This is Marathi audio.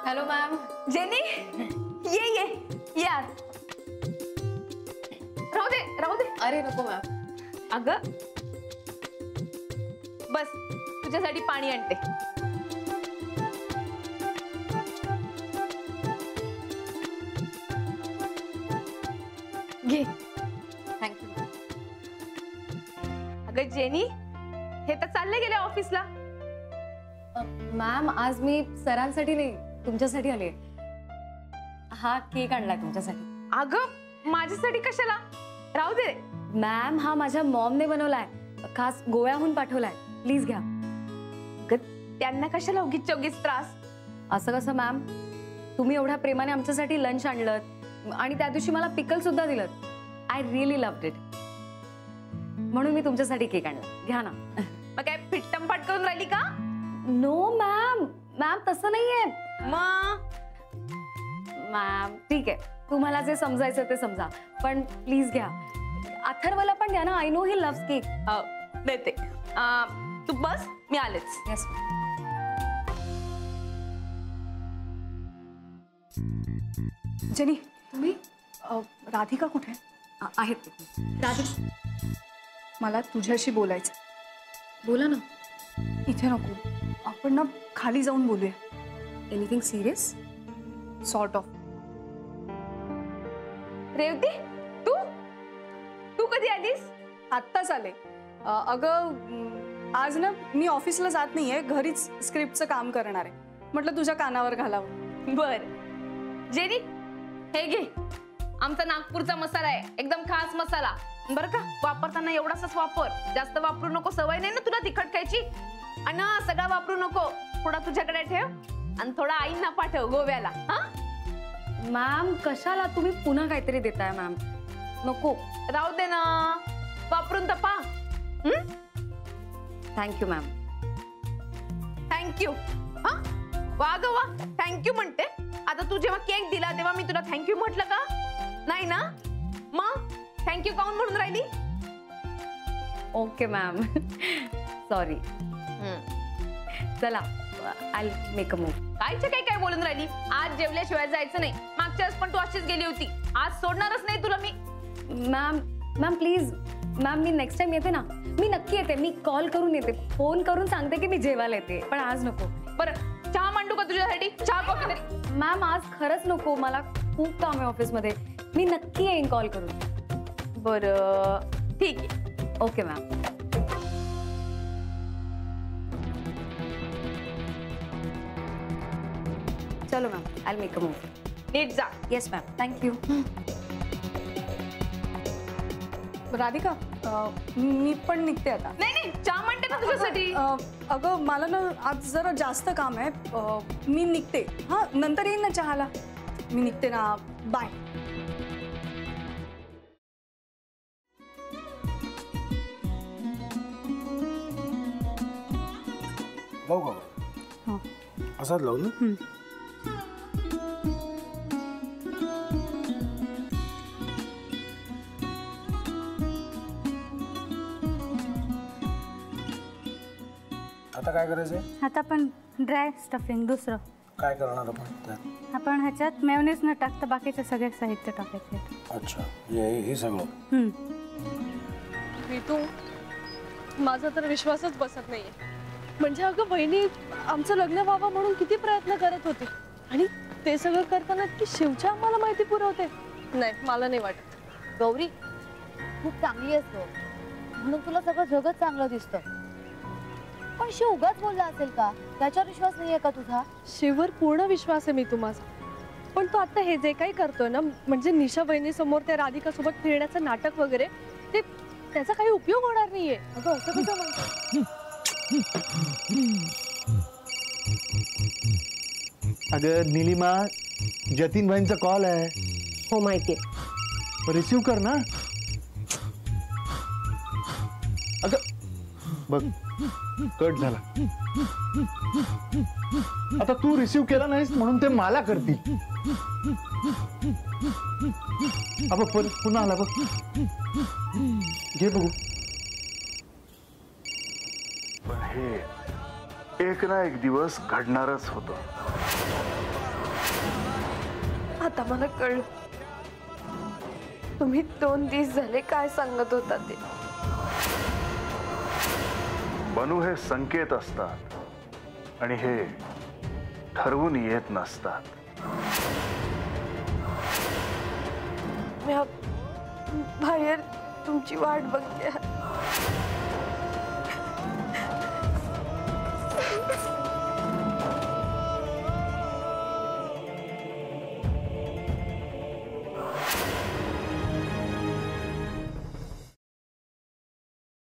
Hello ma'am. जेनी ये यार राहू दे। अरे नको मैम। अगं बस तुझ्यासाठी पाणी आणते. घे. थँक्यू. अगं जेनी हे तर चालले गेले ऑफिसला. मॅम आज मी सरांसाठी नाही तुमच्यासाठी आले. हा केक आणलाय तुमच्यासाठी. अगं माझ्यासाठी कशाला? राहू दे. मॅम हा माझ्या मॉमने बनवलाय, खास गोव्याहून पाठवलाय. प्लीज घ्या. त्यांना कशाला उगीच चौगीच त्रास. असं कसं मॅम, तुम्ही एवढ्या प्रेमाने आमच्यासाठी लंच आणलं आणि त्या दिवशी मला पिकल सुद्धा दिलं. I really loved it. म्हणून मी तुमच्यासाठी केक आणला. घ्या ना. मग काय फिट्टमफाट करून राहिली का? नो मॅम, मॅम तसं नाहीये. मॅम ठीक आहे, तुम्हाला जे समजायचं ते समजा, पण प्लीज घ्या. अथर्वला पण द्या ना. I know he loves cake. देते. तू बस, मी आलेच. येस. जेनी तुम्ही राधिका कुठे आहेत. राधिका मला तुझ्याशी बोलायचं. बोला ना. इथे नको, आपण ना खाली जाऊन बोलूया. Anything serious? Sort of. Revati तू कधी आलीस? आत्ताच आले. अगं आज ना मी ऑफिसला जात नाहीये, घरीच स्क्रिप्टचं काम करणार आहे. म्हटलं तुझ्या कानावर घालावं. बर. जेनी हे घे, आमचा नागपूरचा मसाला आहे, एकदम खास मसाला. बरं का, वापरताना एवढाच वापर, जास्त वापरू नको. सवय नाही ना तुला तिखट खायची. आणि सगळा वापरू नको. थोडा तुझ्याकडे ठेव आणि थोडा आईंना पाठव गोव्याला. हा मॅम कशाला तुम्ही पुन्हा काहीतरी देताय मॅम? नको. राहू दे ना, वापरून तर पा. Thank you ma'am. थँक्यू. हा वा ग वा, थँक्यू म्हणते. आता तू जेव्हा केक दिला तेव्हा मी तुला थँक्यू म्हटलं का? नाही ना. मग थँक्यू काऊन म्हणून राहिली? Okay ma'am. सॉरी. चला, आय मेक अ मूव. काय बोलून राहिली? आज जेवल्याशिवाय जायचं नाही. मागच्या वेळेस पण तू अशीच गेली होती. आज सोडणारच नाही तुला मी. मॅम प्लीज मॅम, मी नेक्स्ट टाइम येते ना. मी नक्की येते. मी कॉल करून येते, फोन करून सांगते की मी जेवायला येते. पण आज नको. बरं चहा मांडू का तुझ्यासाठी? चहा कॉफी तरी? मॅम आज खरंच नको, मला खूप काम आहे ऑफिसमध्ये. मी नक्की येईन कॉल करून. बरं ठीक आहे. Okay ma'am. चलो ma'am, I make a move. नीट जा. Yes ma'am. थँक्यू. राधिका मी पण निघते आता. नाही चहा मांडते ना तुझ्यासाठी. अगं मला ना आज जरा जास्त काम आहे. मी निघते. हा नंतर येईन ना चहाला. मी निघते ना. बाय. लावू का? असाच लावू ना. आता काय करायचंय? आता आपण ड्राय स्टफिंग दुसरं काय करणार आपण त्यात? आपण ह्याच्यात मेयोनीज न टाकता बाकीचे सगळे साहित्य टाकायचे. अच्छा, हे सगळं. ऋतू, माझा तर विश्वासच बसत नाहीये. म्हणजे अगं बहिणी आमचं लग्न व्हावं म्हणून किती प्रयत्न करत होती आणि ते सगळं करताना की शिवच्या आम्हाला माहिती पुरवते. नाही, मला नाही वाटत. गौरी खूप चांगली असतो म्हणून तुला सगळं जगत चांगलं दिसतं, पण शिव उगाच बोलला असेल का? त्याच्यावर विश्वास नाहीये का तुझा? शिववर पूर्ण विश्वास आहे मी माझा. पण तो आता हे जे काही करतोय ना, म्हणजे निशा बहिणी समोर त्या राधिका सोबत फिरण्याचं नाटक वगैरे, ते त्याचा काही उपयोग होणार नाहीये. अगं असं कसं म्हणतो? अगं नीलिमा, जतीन भाईंचा कॉल आहे. हो माहितीये. रिसीव कर ना. अगं बघ, कट झाला. आता तू रिसीव केला नाहीस म्हणून ते मला करतील. अब पुन्हा आला बघ. घे बघू. पण हे एक ना एक दिवस घडणारच होतं. आता मला कळलं तुम्ही 2 दिवस झाले काय सांगत होता ते. बनू हे संकेत असतात आणि हे ठरवून येत नसतात. मी बाहेर तुमची वाट बघते.